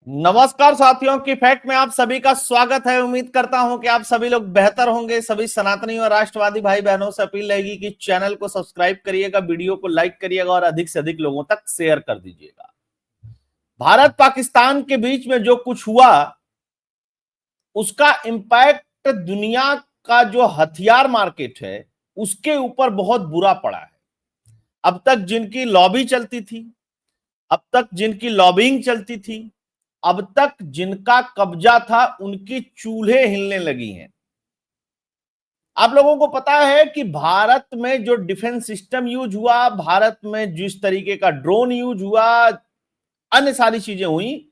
नमस्कार साथियों की फैक्ट में आप सभी का स्वागत है। उम्मीद करता हूं कि आप सभी लोग बेहतर होंगे। सभी सनातनी और राष्ट्रवादी भाई बहनों से अपील रहेगी कि चैनल को सब्सक्राइब करिएगा, वीडियो को लाइक करिएगा और अधिक से अधिक लोगों तक शेयर कर दीजिएगा। भारत पाकिस्तान के बीच में जो कुछ हुआ उसका इंपैक्ट दुनिया का जो हथियार मार्केट है उसके ऊपर बहुत बुरा पड़ा है। अब तक जिनकी लॉबी चलती थी, अब तक जिनकी लॉबिंग चलती थी, अब तक जिनका कब्जा था, उनकी चूल्हे हिलने लगी हैं। आप लोगों को पता है कि भारत में जो डिफेंस सिस्टम यूज हुआ, भारत में जिस तरीके का ड्रोन यूज हुआ, अन्य सारी चीजें हुई,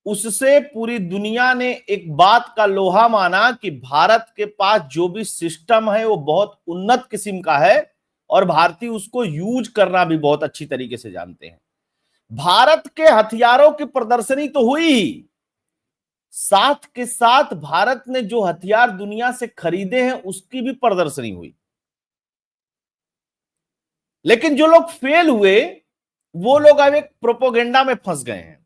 उससे पूरी दुनिया ने एक बात का लोहा माना कि भारत के पास जो भी सिस्टम है वो बहुत उन्नत किस्म का है और भारतीय उसको यूज करना भी बहुत अच्छी तरीके से जानते हैं। भारत के हथियारों की प्रदर्शनी तो हुई ही, साथ के साथ भारत ने जो हथियार दुनिया से खरीदे हैं उसकी भी प्रदर्शनी हुई। लेकिन जो लोग फेल हुए वो लोग अब एक प्रोपोगेंडा में फंस गए हैं।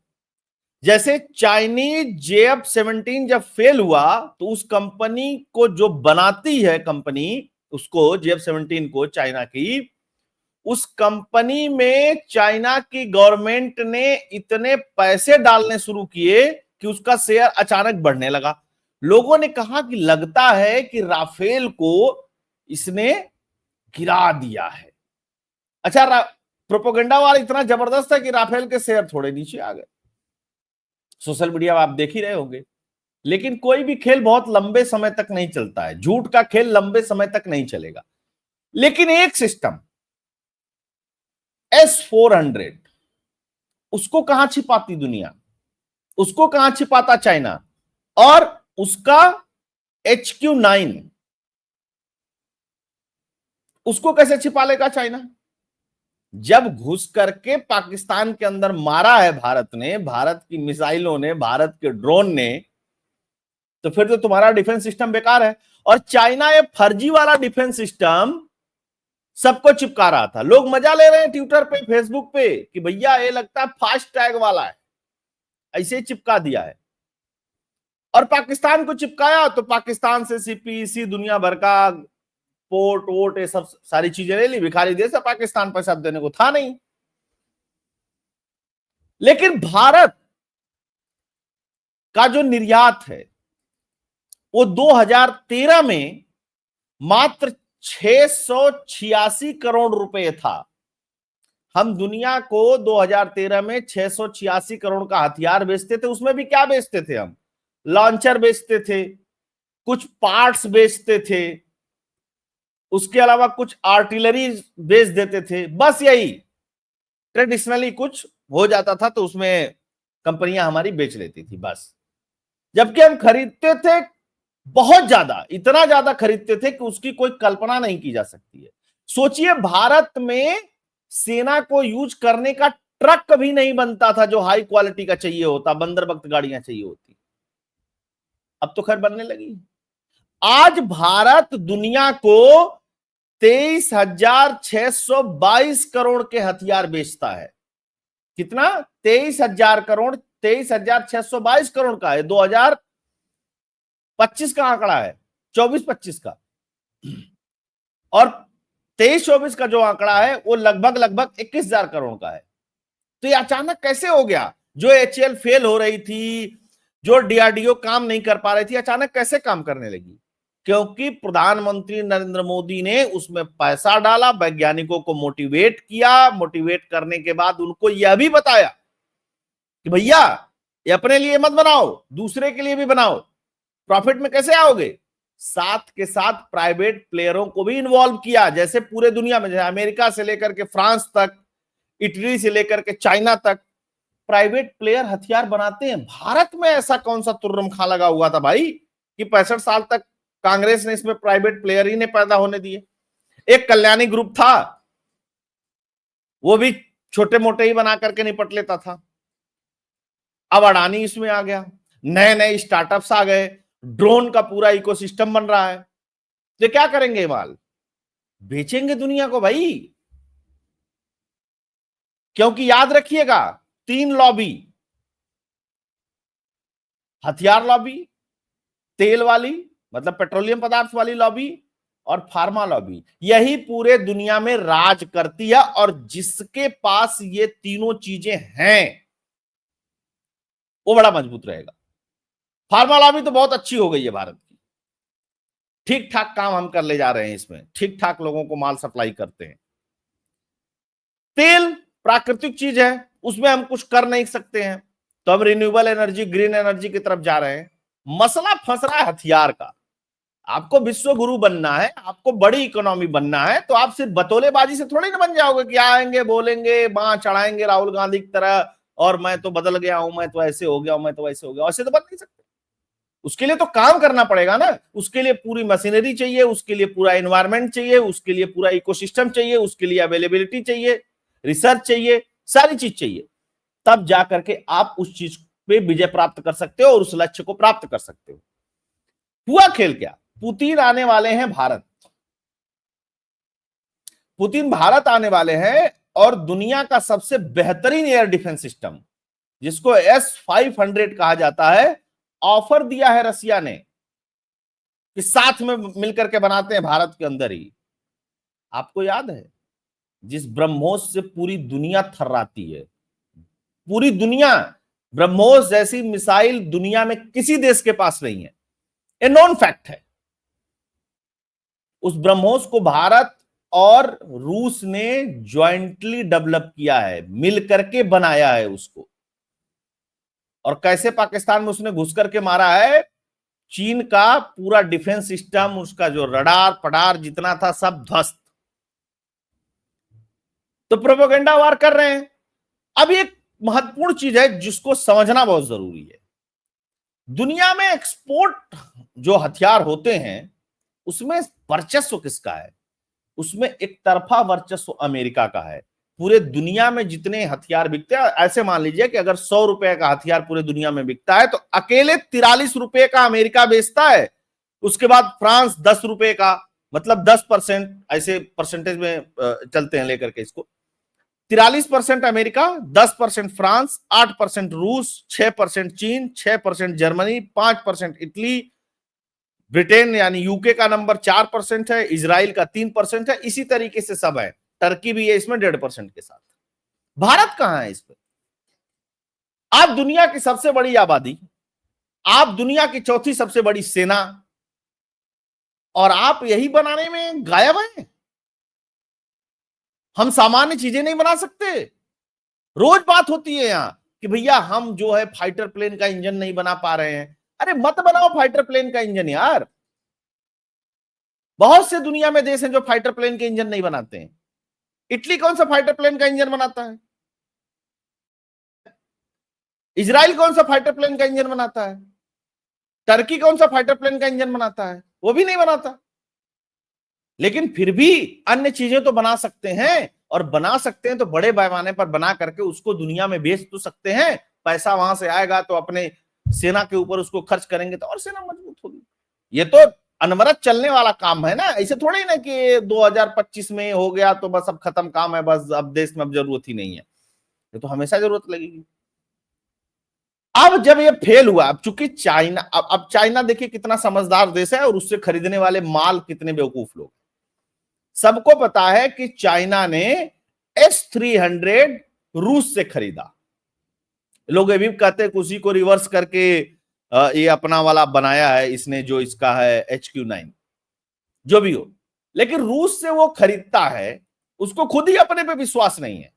जैसे चाइनीज JF-17 जब फेल हुआ तो उस कंपनी को जो बनाती है कंपनी, उसको JF-17 को, चाइना की, उस कंपनी में चाइना की गवर्नमेंट ने इतने पैसे डालने शुरू किए कि उसका शेयर अचानक बढ़ने लगा। लोगों ने कहा कि लगता है कि राफेल को इसने गिरा दिया है। अच्छा, प्रोपोगंडा वाला इतना जबरदस्त है कि राफेल के शेयर थोड़े नीचे आ गए। सोशल मीडिया आप देख ही रहे होंगे। लेकिन कोई भी खेल बहुत लंबे समय तक नहीं चलता है, झूठ का खेल लंबे समय तक नहीं चलेगा। लेकिन एक सिस्टम S-400, उसको कहां छिपाती दुनिया, उसको कहां छिपाता चाइना, और उसका HQ-9 उसको कैसे छिपा लेगा चाइना। जब घुस करके पाकिस्तान के अंदर मारा है भारत ने, भारत की मिसाइलों ने, भारत के ड्रोन ने, तो फिर तो तुम्हारा डिफेंस सिस्टम बेकार है। और चाइना ये फर्जी वाला डिफेंस सिस्टम सबको चिपका रहा था। लोग मजा ले रहे हैं ट्विटर पे, फेसबुक पे कि भैया ये लगता है फास्ट टैग वाला है, ऐसे ही चिपका दिया है। और पाकिस्तान को चिपकाया तो पाकिस्तान से CPEC दुनिया भर का पोर्ट वोट ये सब सारी चीजें ले ली। भिखारी देश है पाकिस्तान, पैसा देने को था नहीं। लेकिन भारत का जो निर्यात है वो 2013 में मात्र 686 करोड़ रुपए था। हम दुनिया को 2013 में 686 करोड़ का हथियार बेचते थे। उसमें भी क्या बेचते थे हम? लॉन्चर बेचते थे, कुछ पार्ट्स बेचते थे, उसके अलावा कुछ आर्टिलरी बेच देते थे, बस यही। ट्रेडिशनली कुछ हो जाता था तो उसमें कंपनियां हमारी बेच लेती थी, बस। जबकि हम खरीदते थे बहुत ज्यादा, इतना ज्यादा खरीदते थे कि उसकी कोई कल्पना नहीं की जा सकती है। सोचिए, भारत में सेना को यूज करने का ट्रक कभी नहीं बनता था जो हाई क्वालिटी का चाहिए होता, बंदरबख्त गाड़ियां चाहिए होती। अब तो खैर बनने लगी। आज भारत दुनिया को 23,622 करोड़ के हथियार बेचता है। कितना? 23,000 करोड़, 23,622 करोड़ का है। 2025 का आंकड़ा है, 24-25 का। और 23-24 का जो आंकड़ा है वो लगभग लगभग 21,000 करोड़ का है। तो ये अचानक कैसे हो गया? जो HAL फेल हो रही थी, जो DRDO काम नहीं कर पा रही थी, अचानक कैसे काम करने लगी? क्योंकि प्रधानमंत्री नरेंद्र मोदी ने उसमें पैसा डाला, वैज्ञानिकों को मोटिवेट किया, मोटिवेट करने के बाद उनको यह भी बताया कि भैया ये अपने लिए मत बनाओ, दूसरे के लिए भी बनाओ। प्रॉफिट में कैसे आओगे? साथ के साथ प्राइवेट प्लेयरों को भी इन्वॉल्व किया। जैसे पूरे दुनिया में, जैसे अमेरिका से लेकर के फ्रांस तक, इटली से लेकर के चाइना तक प्राइवेट प्लेयर हथियार बनाते हैं। भारत में ऐसा कौन सा तुर्रम खा लगा हुआ था भाई कि 65 साल तक कांग्रेस ने इसमें प्राइवेट प्लेयर ही नहीं पैदा होने दिए। एक कल्याणी ग्रुप था, वो भी छोटे मोटे ही बना करके निपट लेता था। अब अडानी इसमें आ गया, नए नए स्टार्टअप्स आ गए, ड्रोन का पूरा इकोसिस्टम बन रहा है। तो क्या करेंगे? माल बेचेंगे दुनिया को भाई। क्योंकि याद रखिएगा, तीन लॉबी, हथियार लॉबी, तेल वाली मतलब पेट्रोलियम पदार्थ वाली लॉबी और फार्मा लॉबी, यही पूरे दुनिया में राज करती है। और जिसके पास ये तीनों चीजें हैं वो बड़ा मजबूत रहेगा। फार्मा लॉबी तो बहुत अच्छी हो गई है भारत की, ठीक ठाक काम हम कर ले जा रहे हैं, इसमें ठीक ठाक लोगों को माल सप्लाई करते हैं। तेल प्राकृतिक चीज है, उसमें हम कुछ कर नहीं सकते हैं, तो हम रिन्यूएबल एनर्जी, ग्रीन एनर्जी की तरफ जा रहे हैं। मसला फंस रहा है हथियार का। आपको विश्व गुरु बनना है, आपको बड़ी इकोनॉमी बनना है, तो आप सिर्फ बतौलेबाजी से थोड़ी ना बन जाओगे कि आएंगे बोलेंगे बां चढ़ाएंगे राहुल गांधी की तरह और मैं तो बदल गया हूं, मैं तो ऐसे हो गया हूं, मैं तो वैसे हो गया। ऐसे तो बन नहीं सकते। उसके लिए तो काम करना पड़ेगा ना, उसके लिए पूरी मशीनरी चाहिए, उसके लिए पूरा एनवायरमेंट चाहिए, उसके लिए पूरा इकोसिस्टम चाहिए, उसके लिए अवेलेबिलिटी चाहिए, रिसर्च चाहिए, सारी चीज चाहिए। तब जाकर के आप उस चीज पे विजय प्राप्त कर सकते हो और उस लक्ष्य को प्राप्त कर सकते हो। हुआ खेल क्या, पुतिन आने वाले हैं भारत। पुतिन भारत आने वाले हैं और दुनिया का सबसे बेहतरीन एयर डिफेंस सिस्टम, जिसको S-500 कहा जाता है, ऑफर दिया है रसिया ने कि साथ में मिलकर के बनाते हैं भारत के अंदर ही। आपको याद है जिस ब्रह्मोस से पूरी दुनिया थर्राती है, पूरी दुनिया, ब्रह्मोस जैसी मिसाइल दुनिया में किसी देश के पास नहीं है, ये नॉन फैक्ट है। उस ब्रह्मोस को भारत और रूस ने ज्वाइंटली डेवलप किया है, मिल करके बनाया है उसको। और कैसे पाकिस्तान में उसने घुस करके मारा है, चीन का पूरा डिफेंस सिस्टम, उसका जो रडार पडार जितना था सब ध्वस्त। तो प्रोपेगेंडा वार कर रहे हैं। अब एक महत्वपूर्ण चीज है जिसको समझना बहुत जरूरी है। दुनिया में एक्सपोर्ट जो हथियार होते हैं उसमें वर्चस्व किसका है? उसमें एक तरफा वर्चस्व अमेरिका का है। पूरे दुनिया में जितने हथियार बिकते हैं, ऐसे मान लीजिए कि अगर 100 रुपए का हथियार पूरे दुनिया में बिकता है तो अकेले 43 रुपए का अमेरिका बेचता है। उसके बाद फ्रांस 10 रुपए का, मतलब 10%, ऐसे परसेंटेज में चलते हैं लेकर के इसको। 43% अमेरिका, 10% फ्रांस, 8% रूस, 6% चीन, 6% जर्मनी, 5% इटली, ब्रिटेन यानी यूके का नंबर 4% है, इजराइल का 3% है, इसी तरीके से सब है। टर्की भी है इसमें 1.5% के साथ। भारत कहां है इसमें? आप दुनिया की सबसे बड़ी आबादी, आप दुनिया की चौथी सबसे बड़ी सेना, और आप यही बनाने में गायब हैं। हम सामान्य चीजें नहीं बना सकते। रोज बात होती है यहां कि भैया हम जो है फाइटर प्लेन का इंजन नहीं बना पा रहे हैं। अरे मत बनाओ फाइटर प्लेन का इंजन यार। बहुत से दुनिया में देश हैं जो फाइटर प्लेन के इंजन नहीं बनाते हैं। इटली कौन सा फाइटर प्लेन का इंजन बनाता है? इजराइल कौन सा फाइटर प्लेन का इंजन बनाता है? टर्की कौन सा फाइटर प्लेन का इंजन बनाता है? वो भी नहीं बनाता। लेकिन फिर भी अन्य चीजें तो बना सकते हैं, और बना सकते हैं तो बड़े पैमाने पर बना करके उसको दुनिया में बेच तो सकते हैं। पैसा वहां से आएगा तो अपने सेना के ऊपर उसको खर्च करेंगे तो और सेना मजबूत होगी। ये तो अनवरत चलने वाला काम है ना। ऐसे थोड़ी ना कि 2025 में हो गया तो बस अब खत्म काम है, बस अब देश में अब जरूरत ही नहीं है। ये तो हमेशा जरूरत लगेगी। अब जब ये फेल हुआ, अब चूंकि चाइना, अब चाइना देखिए कितना समझदार देश है और उससे खरीदने वाले माल कितने बेवकूफ लोग। सबको पता है कि चाइना ने S-300 रूस से खरीदा। लोग ये भी कहते हैं कि उसी को रिवर्स करके ये अपना वाला बनाया है इसने, जो इसका है HQ-9, जो भी हो। लेकिन रूस से वो खरीदता है, उसको खुद ही अपने पे विश्वास नहीं है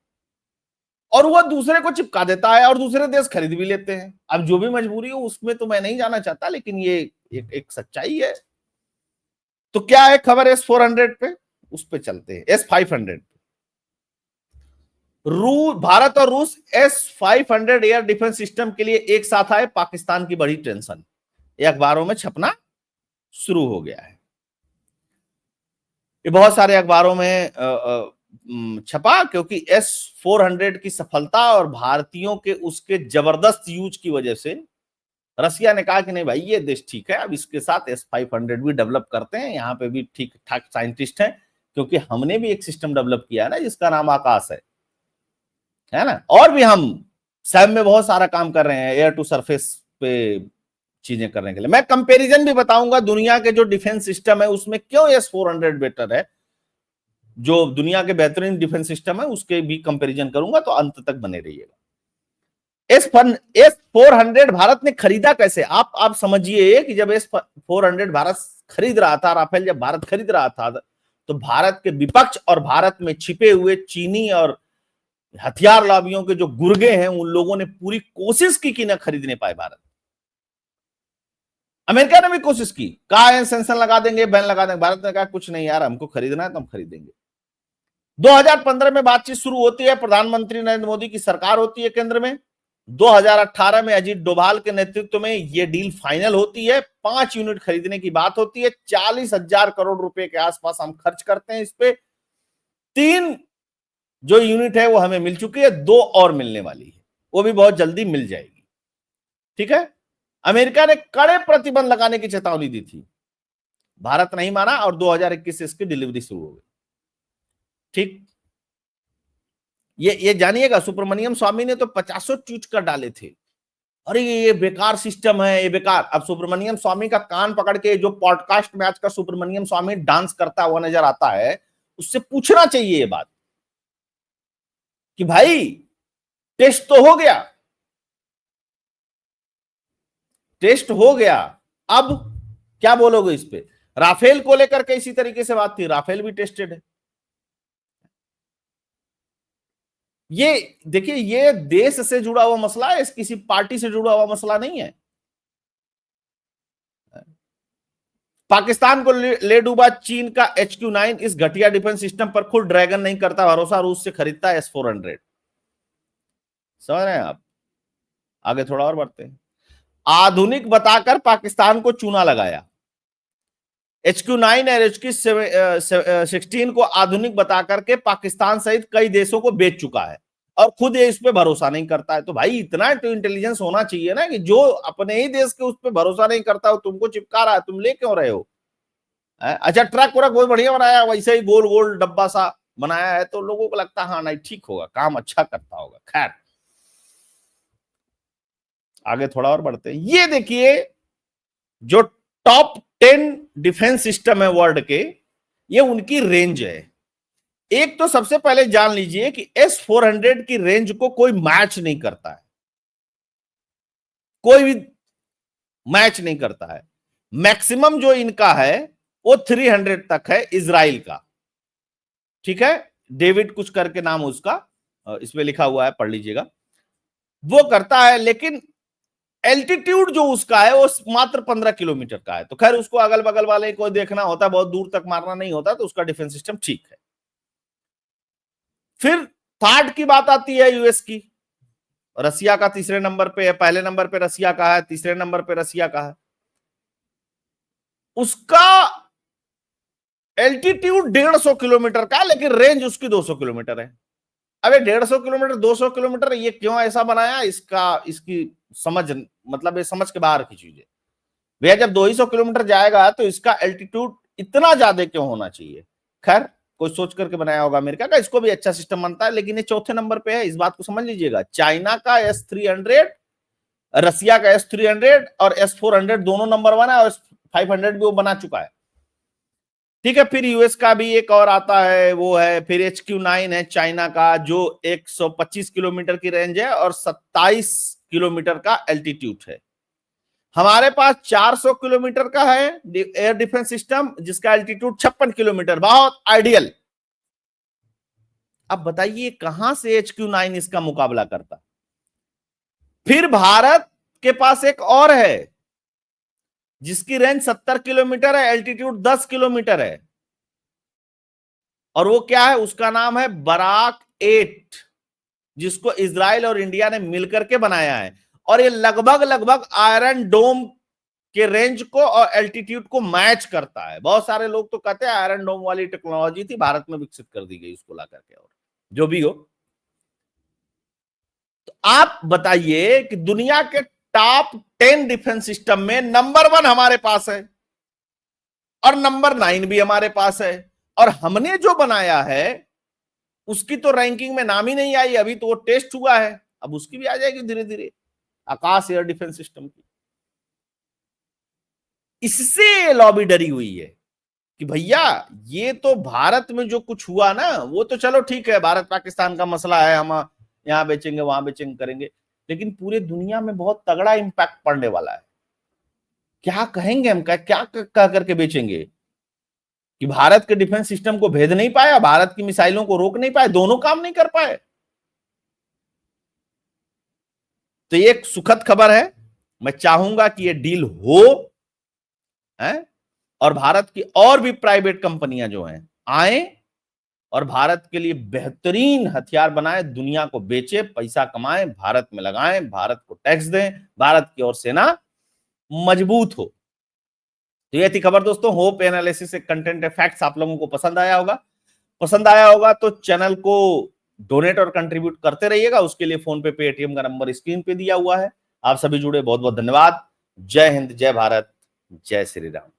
और वो दूसरे को चिपका देता है और दूसरे देश खरीद भी लेते हैं। अब जो भी मजबूरी हो उसमें तो मैं नहीं जाना चाहता, लेकिन ये एक सच्चाई है। तो क्या है खबर S-400 पे? उस पे चलते हैं। S-500 भारत और रूस S-500 एयर डिफेंस सिस्टम के लिए एक साथ आए। पाकिस्तान की बड़ी टेंशन, ये अखबारों में छपना शुरू हो गया है। ये बहुत सारे अखबारों में छपा, क्योंकि S-400 की सफलता और भारतीयों के उसके जबरदस्त यूज की वजह से रसिया ने कहा कि नहीं भाई ये देश ठीक है, अब इसके साथ S-500 भी डेवलप करते हैं। यहाँ पे भी ठीक ठाक साइंटिस्ट हैं, क्योंकि हमने भी एक सिस्टम डेवलप किया है ना जिसका नाम आकाश है ना। और भी हम सैम में बहुत सारा काम कर रहे हैं, एयर टू सरफेस पे चीजें करने के लिए। मैं कंपैरिजन भी बताऊंगा दुनिया के जो डिफेंस सिस्टम है उसमें क्यों S-400 बेटर है, जो दुनिया के बेहतरीन डिफेंस सिस्टम है उसके भी कंपैरिजन करूंगा, तो अंत तक बने रहिएगा। S-400 भारत ने खरीदा कैसे, आप समझिए कि जब S-400 भारत खरीद रहा था, राफेल जब भारत खरीद रहा था, तो भारत के विपक्ष और भारत में छिपे हुए चीनी और हथियार लॉबियों के जो गुर्गे हैं उन लोगों ने पूरी कोशिश की कि न खरीदने पाए भारत। अमेरिका ने भी कोशिश की, कहा है सेंक्शन लगा देंगे, बैन लगा देंगे। भारत ने कहा कुछ नहीं यार, हमको खरीदना है तो हम खरीदेंगे। 2015 में बातचीत शुरू होती है, प्रधानमंत्री नरेंद्र मोदी की सरकार होती है केंद्र में। 2018 में अजीत डोभाल के नेतृत्व में ये डील फाइनल होती है, 5 यूनिट खरीदने की बात होती है, 40,000 करोड़ रुपए के आसपास हम खर्च करते हैं इस पे। 3 जो यूनिट है वो हमें मिल चुकी है, 2 और मिलने वाली है, वो भी बहुत जल्दी मिल जाएगी। ठीक है, अमेरिका ने कड़े प्रतिबंध लगाने की चेतावनी दी थी, भारत नहीं माना और 2021 से इसकी डिलीवरी शुरू हो गई। ठीक, ये जानिएगा, सुब्रमण्यम स्वामी ने तो 50 ट्वीट कर डाले थे, अरे ये बेकार सिस्टम है, ये बेकार। अब सुब्रमण्यम स्वामी का कान पकड़ के, जो पॉडकास्ट में आज का सुब्रमण्यम स्वामी डांस करता हुआ नजर आता है, उससे पूछना चाहिए ये बात कि भाई टेस्ट तो हो गया, टेस्ट हो गया, अब क्या बोलोगे इस पे। राफेल को लेकर के इसी तरीके से बात थी, राफेल भी टेस्टेड है। ये देखिए, ये देश से जुड़ा हुआ मसला है, किसी पार्टी से जुड़ा हुआ मसला नहीं है। पाकिस्तान को ले डूबा चीन का HQ-9, इस घटिया डिफेंस सिस्टम पर खुद ड्रैगन नहीं करता भरोसा, रूस से खरीदता है S-400। समझ रहे हैं आप, आगे थोड़ा और बढ़ते हैं। आधुनिक बताकर पाकिस्तान को चूना लगाया, HQ-9 और HQ-16 को आधुनिक बताकर के पाकिस्तान सहित कई देशों को बेच चुका है और खुद ये इस पे भरोसा नहीं करता है। तो भाई इतना तो इंटेलिजेंस होना चाहिए ना कि जो अपने ही देश के उस पे भरोसा नहीं करता हो, तुमको चिपका रहा है, तुम ले क्यों रहे हो। अच्छा, ट्रक वरक बहुत बढ़िया बनाया, वैसे ही गोल गोल डब्बा सा बनाया है, तो लोगों को लगता है हाँ नहीं ठीक होगा, काम अच्छा करता होगा। खैर, आगे थोड़ा और बढ़ते हैं। ये देखिए, जो टॉप 10 डिफेंस सिस्टम है वर्ल्ड के, ये उनकी रेंज है। एक तो सबसे पहले जान लीजिए कि S-400 की रेंज को कोई मैच नहीं करता है, कोई भी मैच नहीं करता है। मैक्सिमम जो इनका है वो 300 तक है, इजराइल का। ठीक है, डेविड कुछ करके नाम उसका, इसमें लिखा हुआ है, पढ़ लीजिएगा, वो करता है। लेकिन एल्टीट्यूड जो उसका है वो मात्र 15 किलोमीटर का है। तो खैर, उसको अगल बगल वाले को देखना होता है, बहुत दूर तक मारना नहीं होता, तो उसका डिफेंस सिस्टम ठीक है। फिर थर्ड की बात आती है यूएस की, रसिया का तीसरे नंबर पे है, पहले नंबर पे रसिया का है, तीसरे नंबर पे रसिया का है। उसका एल्टीट्यूड 150 किलोमीटर का, लेकिन रेंज उसकी 200 किलोमीटर है। अब 150 किलोमीटर 200 किलोमीटर ये क्यों ऐसा बनाया, इसकी समझ, मतलब ये समझ के बाहर की चीज है भैया। जब 200 किलोमीटर जाएगा तो इसका एल्टीट्यूड इतना ज्यादा क्यों होना चाहिए। खैर, कोई सोच करके बनाया होगा अमेरिका का, इसको भी अच्छा सिस्टम बनता है, लेकिन ये चौथे नंबर पे है, इस बात को समझ लीजिएगा। चाइना का S-300, रसिया का S-300 और S-400 दोनों नंबर 1 है, और S-500 भी वो बना चुका है। ठीक है, फिर यूएस का भी एक और आता है, वो है फिर HQ-9 है चाइना का, जो 125 किलोमीटर की रेंज है और 27 किलोमीटर का एल्टीट्यूड है। हमारे पास 400 किलोमीटर का है एयर डिफेंस सिस्टम, जिसका एल्टीट्यूड 56 किलोमीटर, बहुत आइडियल। अब बताइए कहां से HQ-9 इसका मुकाबला करता। फिर भारत के पास एक और है जिसकी रेंज 70 किलोमीटर है, एल्टीट्यूड 10 किलोमीटर है, और वो क्या है, उसका नाम है बराक 8, जिसको इजराइल और इंडिया ने मिलकर के बनाया है। और ये लगभग लगभग आयरन डोम के रेंज को और एल्टीट्यूड को मैच करता है। बहुत सारे लोग तो कहते हैं आयरन डोम वाली टेक्नोलॉजी थी, भारत में विकसित कर दी गई उसको ला करके, और जो भी हो। तो आप बताइए कि दुनिया के टॉप 10 डिफेंस सिस्टम में नंबर 1 हमारे पास है और नंबर 9 भी हमारे पास है, और हमने जो बनाया है उसकी तो रैंकिंग में नाम ही नहीं आई, अभी तो वो टेस्ट हुआ है, अब उसकी भी आ जाएगी धीरे धीरे, आकाश एयर डिफेंस सिस्टम की। इससे लॉबी डरी हुई है कि भैया ये तो भारत में जो कुछ हुआ ना, वो तो चलो ठीक है, भारत पाकिस्तान का मसला है, हम यहां बेचेंगे वहां बेचेंगे करेंगे, लेकिन पूरे दुनिया में बहुत तगड़ा इंपैक्ट पड़ने वाला है। क्या कहेंगे हम, क्या कह करके बेचेंगे कि भारत के डिफेंस सिस्टम को भेद नहीं पाया, भारत की मिसाइलों को रोक नहीं पाए, दोनों काम नहीं कर पाए। तो ये एक सुखद खबर है। मैं चाहूंगा कि ये डील हो है, और भारत की और भी प्राइवेट कंपनियां जो हैं आए और भारत के लिए बेहतरीन हथियार बनाए, दुनिया को बेचे, पैसा कमाए, भारत में लगाएं, भारत को टैक्स दें, भारत की और सेना मजबूत हो। तो ये थी खबर दोस्तों। होप एनालिसिस से कंटेंट फैक्ट्स आप लोगों को पसंद आया होगा। पसंद आया होगा तो चैनल को डोनेट और कंट्रीब्यूट करते रहिएगा। उसके लिए फोन पे पेटीएम का नंबर स्क्रीन पे दिया हुआ है। आप सभी जुड़े, बहुत बहुत धन्यवाद। जय हिंद, जय भारत, जय श्री राम।